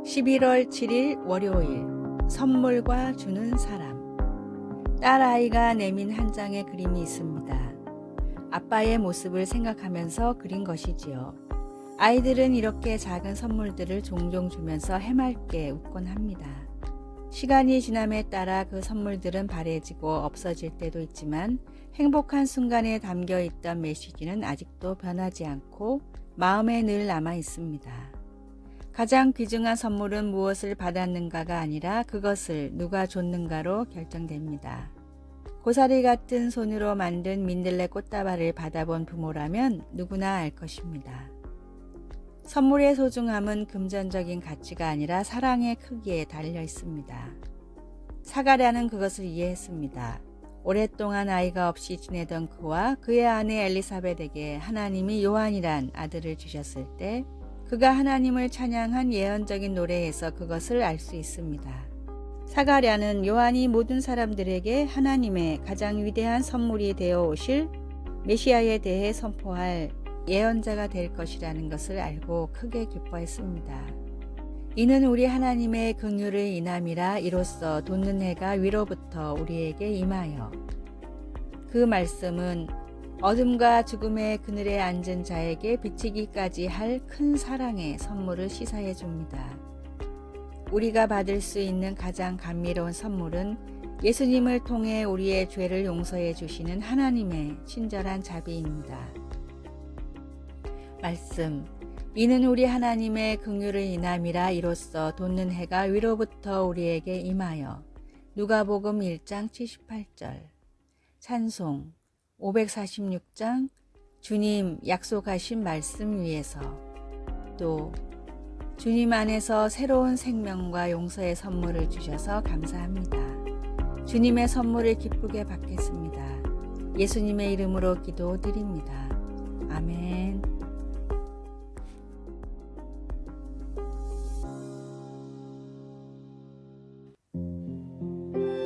11월 7일 월요일 선물과 주는 사람. 딸아이가 내민 한 장의 그림이 있습니다. 아빠의 모습을 생각하면서 그린 것이지요. 아이들은 이렇게 작은 선물들을 종종 주면서 해맑게 웃곤 합니다. 시간이 지남에 따라 그 선물들은 바래지고 없어질 때도 있지만 행복한 순간에 담겨 있던 메시지는 아직도 변하지 않고 마음에 늘 남아 있습니다. 가장 귀중한 선물은 무엇을 받았는가가 아니라 그것을 누가 줬는가로 결정됩니다. 고사리 같은 손으로 만든 민들레 꽃다발을 받아본 부모라면 누구나 알 것입니다. 선물의 소중함은 금전적인 가치가 아니라 사랑의 크기에 달려 있습니다. 사가랴는 그것을 이해했습니다. 오랫동안 아이가 없이 지내던 그와 그의 아내 엘리사벳에게 하나님이 요한이란 아들을 주셨을 때 그가 하나님을 찬양한 예언적인 노래에서 그것을 알 수 있습니다. 사가랴는 요한이 모든 사람들에게 하나님의 가장 위대한 선물이 되어 오실 메시아에 대해 선포할 예언자가 될 것이라는 것을 알고 크게 기뻐했습니다. 이는 우리 하나님의 긍휼을 인함이라 이로써 돋는 해가 위로부터 우리에게 임하여. 그 말씀은 어둠과 죽음의 그늘에 앉은 자에게 비치기까지 할 큰 사랑의 선물을 시사해 줍니다. 우리가 받을 수 있는 가장 감미로운 선물은 예수님을 통해 우리의 죄를 용서해 주시는 하나님의 친절한 자비입니다. 말씀. 이는 우리 하나님의 긍휼을 인함이라 이로써 돋는 해가 위로부터 우리에게 임하여. 누가복음 1장 78절. 찬송 546장 주님 약속하신 말씀 위에서. 또 주님 안에서 새로운 생명과 용서의 선물을 주셔서 감사합니다. 주님의 선물을 기쁘게 받겠습니다. 예수님의 이름으로 기도드립니다. 아멘.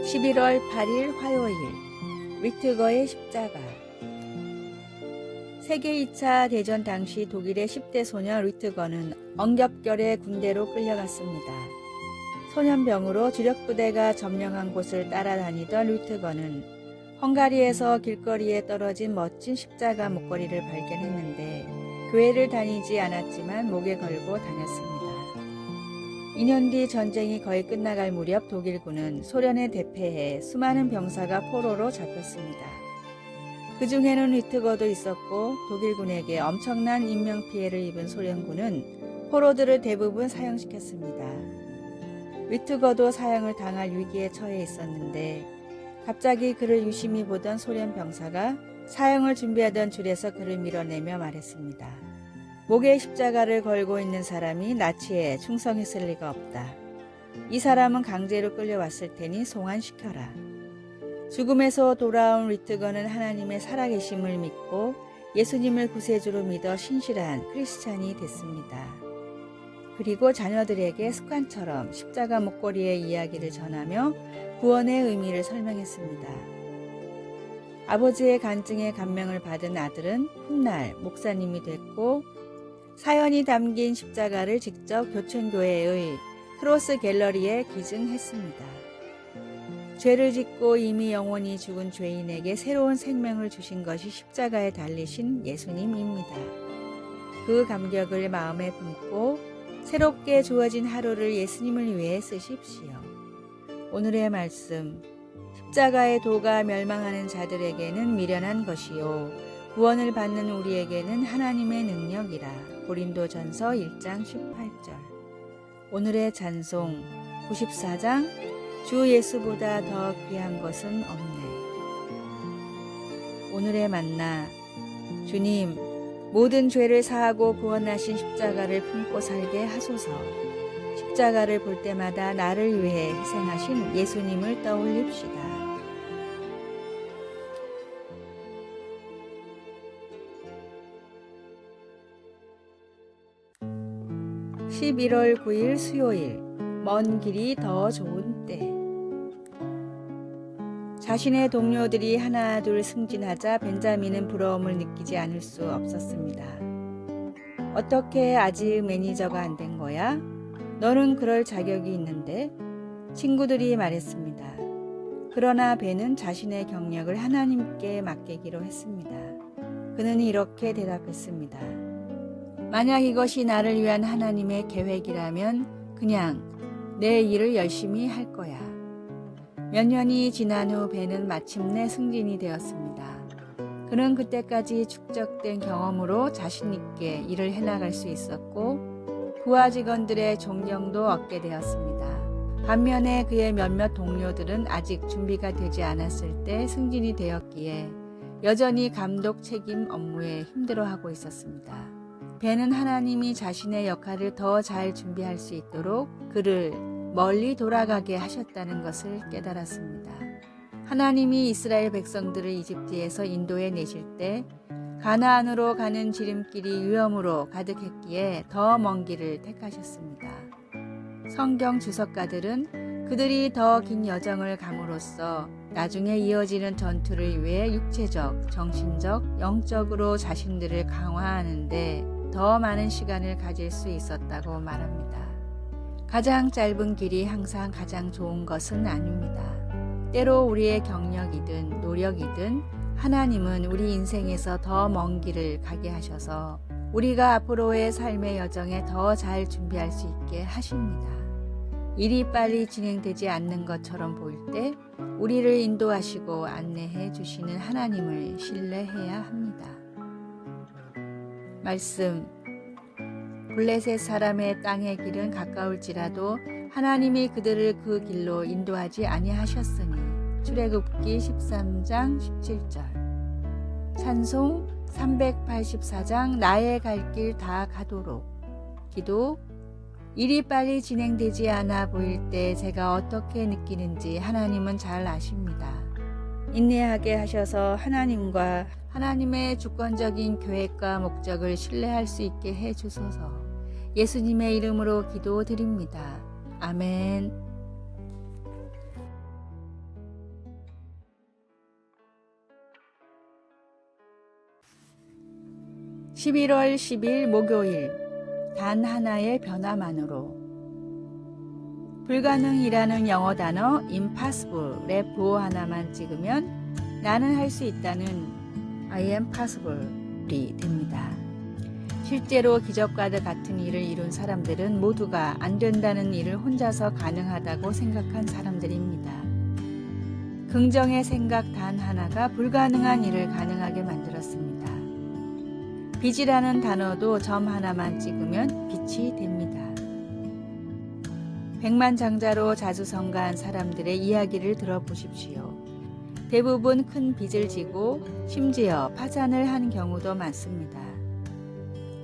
11월 8일 화요일 위트거의 십자가. 세계 2차 대전 당시 독일의 10대 소년 위트거는 엉겹결에 군대로 끌려갔습니다. 소년병으로 주력부대가 점령한 곳을 따라다니던 위트거는 헝가리에서 길거리에 떨어진 멋진 십자가 목걸이를 발견했는데 교회를 다니지 않았지만 목에 걸고 다녔습니다. 2년 뒤 전쟁이 거의 끝나갈 무렵 독일군은 소련에 대패해 수많은 병사가 포로로 잡혔습니다. 그 중에는 위트거도 있었고 독일군에게 엄청난 인명피해를 입은 소련군은 포로들을 대부분 사형시켰습니다. 위트거도 사형을 당할 위기에 처해 있었는데 갑자기 그를 유심히 보던 소련 병사가 사형을 준비하던 줄에서 그를 밀어내며 말했습니다. 목에 십자가를 걸고 있는 사람이 나치에 충성했을 리가 없다. 이 사람은 강제로 끌려왔을 테니 송환시켜라. 죽음에서 돌아온 위트거는 하나님의 살아계심을 믿고 예수님을 구세주로 믿어 신실한 크리스찬이 됐습니다. 그리고 자녀들에게 습관처럼 십자가 목걸이의 이야기를 전하며 구원의 의미를 설명했습니다. 아버지의 간증에 감명을 받은 아들은 훗날 목사님이 됐고 사연이 담긴 십자가를 직접 교천교회의 크로스 갤러리에 기증했습니다. 죄를 짓고 이미 영원히 죽은 죄인에게 새로운 생명을 주신 것이 십자가에 달리신 예수님입니다. 그 감격을 마음에 품고 새롭게 주어진 하루를 예수님을 위해 쓰십시오. 오늘의 말씀. 십자가의 도가 멸망하는 자들에게는 미련한 것이요 구원을 받는 우리에게는 하나님의 능력이라. 고린도전서 1장 18절. 오늘의 찬송 94장 주 예수보다 더 귀한 것은 없네. 오늘의 만나. 주님, 모든 죄를 사하고 구원하신 십자가를 품고 살게 하소서. 십자가를 볼 때마다 나를 위해 희생하신 예수님을 떠올립시다. 11월 9일 수요일. 먼 길이 더 좋은 때. 자신의 동료들이 하나둘 승진하자 벤자민은 부러움을 느끼지 않을 수 없었습니다. 어떻게 아직 매니저가 안 된 거야? 너는 그럴 자격이 있는데 친구들이 말했습니다. 그러나 벤은 자신의 경력을 하나님께 맡기기로 했습니다. 그는 이렇게 대답했습니다. 만약 이것이 나를 위한 하나님의 계획이라면 그냥 내 일을 열심히 할 거야. 몇 년이 지난 후 벤은 마침내 승진이 되었습니다. 그는 그때까지 축적된 경험으로 자신 있게 일을 해나갈 수 있었고 부하 직원들의 존경도 얻게 되었습니다. 반면에 그의 몇몇 동료들은 아직 준비가 되지 않았을 때 승진이 되었기에 여전히 감독 책임 업무에 힘들어하고 있었습니다. 벤은 하나님이 자신의 역할을 더 잘 준비할 수 있도록 그를 멀리 돌아가게 하셨다는 것을 깨달았습니다. 하나님이 이스라엘 백성들을 이집트에서 인도해 내실 때 가나안으로 가는 지름길이 위험으로 가득했기에 더 먼 길을 택하셨습니다. 성경 주석가들은 그들이 더 긴 여정을 감으로써 나중에 이어지는 전투를 위해 육체적, 정신적, 영적으로 자신들을 강화하는 데 더 많은 시간을 가질 수 있었다고 말합니다. 가장 짧은 길이 항상 가장 좋은 것은 아닙니다. 때로 우리의 경력이든 노력이든 하나님은 우리 인생에서 더 먼 길을 가게 하셔서 우리가 앞으로의 삶의 여정에 더 잘 준비할 수 있게 하십니다. 일이 빨리 진행되지 않는 것처럼 보일 때 우리를 인도하시고 안내해 주시는 하나님을 신뢰해야 합니다. 말씀. 블레셋 사람의 땅의 길은 가까울지라도 하나님이 그들을 그 길로 인도하지 아니하셨으니. 출애굽기 13장 17절. 찬송 384장 나의 갈 길 다 가도록. 기도. 일이 빨리 진행되지 않아 보일 때 제가 어떻게 느끼는지 하나님은 잘 아십니다. 인내하게 하셔서 하나님과 하나님의 주권적인 계획과 목적을 신뢰할 수 있게 해 주소서. 예수님의 이름으로 기도드립니다. 아멘. 11월 10일 목요일. 단 하나의 변화만으로. 불가능이라는 영어 단어 impossible의 부호 하나만 찍으면 나는 할 수 있다는 I am possible이 됩니다. 실제로 기적과도 같은 일을 이룬 사람들은 모두가 안 된다는 일을 혼자서 가능하다고 생각한 사람들입니다. 긍정의 생각 단 하나가 불가능한 일을 가능하게 만들었습니다. 빛이라는 단어도 점 하나만 찍으면 빛이 됩니다. 백만장자로 자주성가한 사람들의 이야기를 들어보십시오. 대부분 큰 빚을 지고 심지어 파산을 한 경우도 많습니다.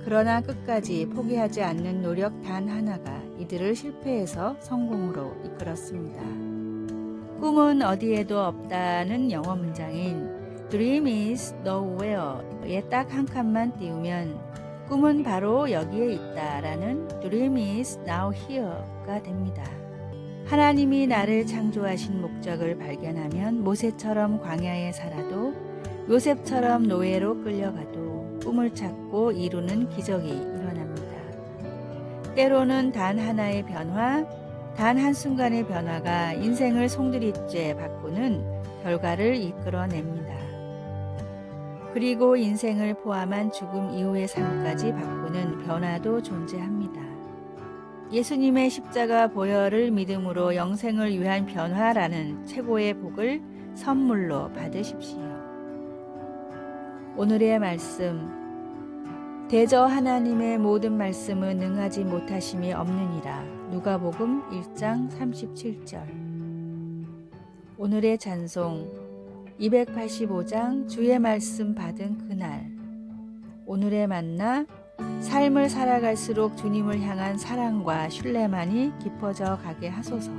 그러나 끝까지 포기하지 않는 노력 단 하나가 이들을 실패에서 성공으로 이끌었습니다. 꿈은 어디에도 없다는 영어 문장인 Dream is nowhere에 딱 한 칸만 띄우면 꿈은 바로 여기에 있다라는 Dream is now here가 됩니다. 하나님이 나를 창조하신 목적을 발견하면 모세처럼 광야에 살아도 요셉처럼 노예로 끌려가도 꿈을 찾고 이루는 기적이 일어납니다. 때로는 단 하나의 변화, 단 한순간의 변화가 인생을 송두리째 바꾸는 결과를 이끌어냅니다. 그리고 인생을 포함한 죽음 이후의 삶까지 바꾸는 변화도 존재합니다. 예수님의 십자가 보혈을 믿음으로 영생을 위한 변화라는 최고의 복을 선물로 받으십시오. 오늘의 말씀. 대저 하나님의 모든 말씀은 능하지 못하심이 없느니라. 누가복음 1장 37절. 오늘의 찬송. 285장 주의 말씀 받은 그날. 오늘의 만나. 삶을 살아갈수록 주님을 향한 사랑과 신뢰만이 깊어져 가게 하소서.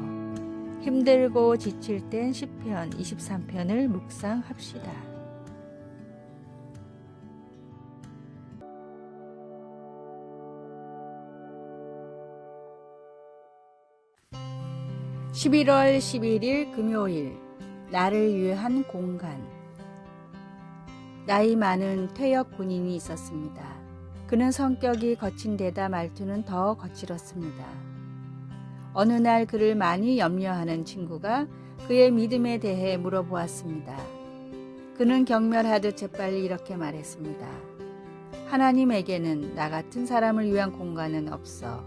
힘들고 지칠 땐 시편 23편을 묵상합시다. (11월 11일) 금요일. 나를 위한 공간. 나이 많은 퇴역 군인이 있었습니다. 그는 성격이 거친 데다 말투는 더 거칠었습니다. 어느 날 그를 많이 염려하는 친구가 그의 믿음에 대해 물어보았습니다. 그는 경멸하듯 재빨리 이렇게 말했습니다. 하나님에게는 나 같은 사람을 위한 공간은 없어.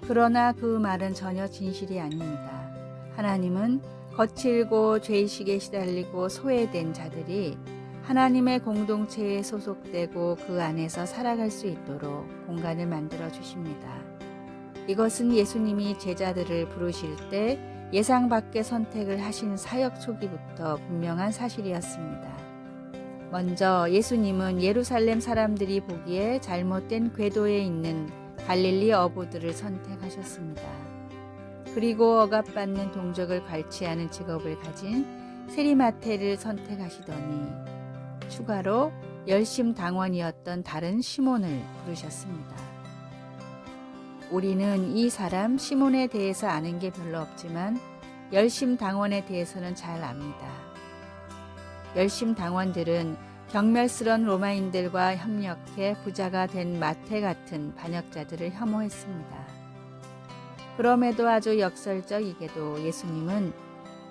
그러나 그 말은 전혀 진실이 아닙니다. 하나님은 거칠고 죄의식에 시달리고 소외된 자들이 하나님의 공동체에 소속되고 그 안에서 살아갈 수 있도록 공간을 만들어 주십니다. 이것은 예수님이 제자들을 부르실 때 예상 밖의 선택을 하신 사역 초기부터 분명한 사실이었습니다. 먼저 예수님은 예루살렘 사람들이 보기에 잘못된 궤도에 있는 갈릴리 어부들을 선택하셨습니다. 그리고 억압받는 동족을 관치하는 직업을 가진 세리마태를 선택하시더니 추가로 열심당원이었던 다른 시몬을 부르셨습니다. 우리는 이 사람 시몬에 대해서 아는 게 별로 없지만 열심당원에 대해서는 잘 압니다. 열심당원들은 경멸스런 로마인들과 협력해 부자가 된 마태 같은 반역자들을 혐오했습니다. 그럼에도 아주 역설적이게도 예수님은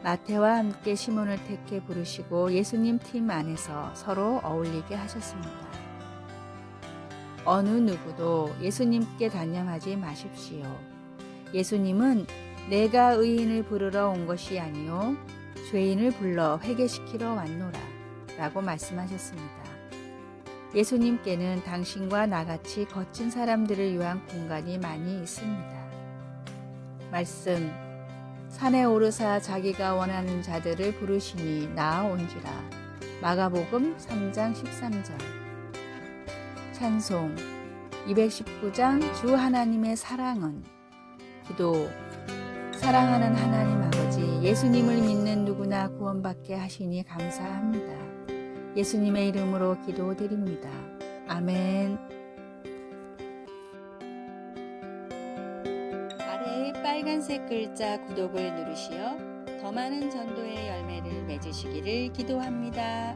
마태와 함께 시몬을 택해 부르시고 예수님 팀 안에서 서로 어울리게 하셨습니다. 어느 누구도 예수님께 단념하지 마십시오. 예수님은 내가 의인을 부르러 온 것이 아니요 죄인을 불러 회개시키러 왔노라 라고 말씀하셨습니다. 예수님께는 당신과 나같이 거친 사람들을 위한 공간이 많이 있습니다. 말씀, 산에 오르사 자기가 원하는 자들을 부르시니 나아온지라. 마가복음 3장 13절. 찬송 219장 주 하나님의 사랑은. 기도, 사랑하는 하나님 아버지, 예수님을 믿는 누구나 구원받게 하시니 감사합니다. 예수님의 이름으로 기도드립니다. 아멘. 아래의 빨간색 글자 구독을 누르시어 더 많은 전도의 열매를 맺으시기를 기도합니다.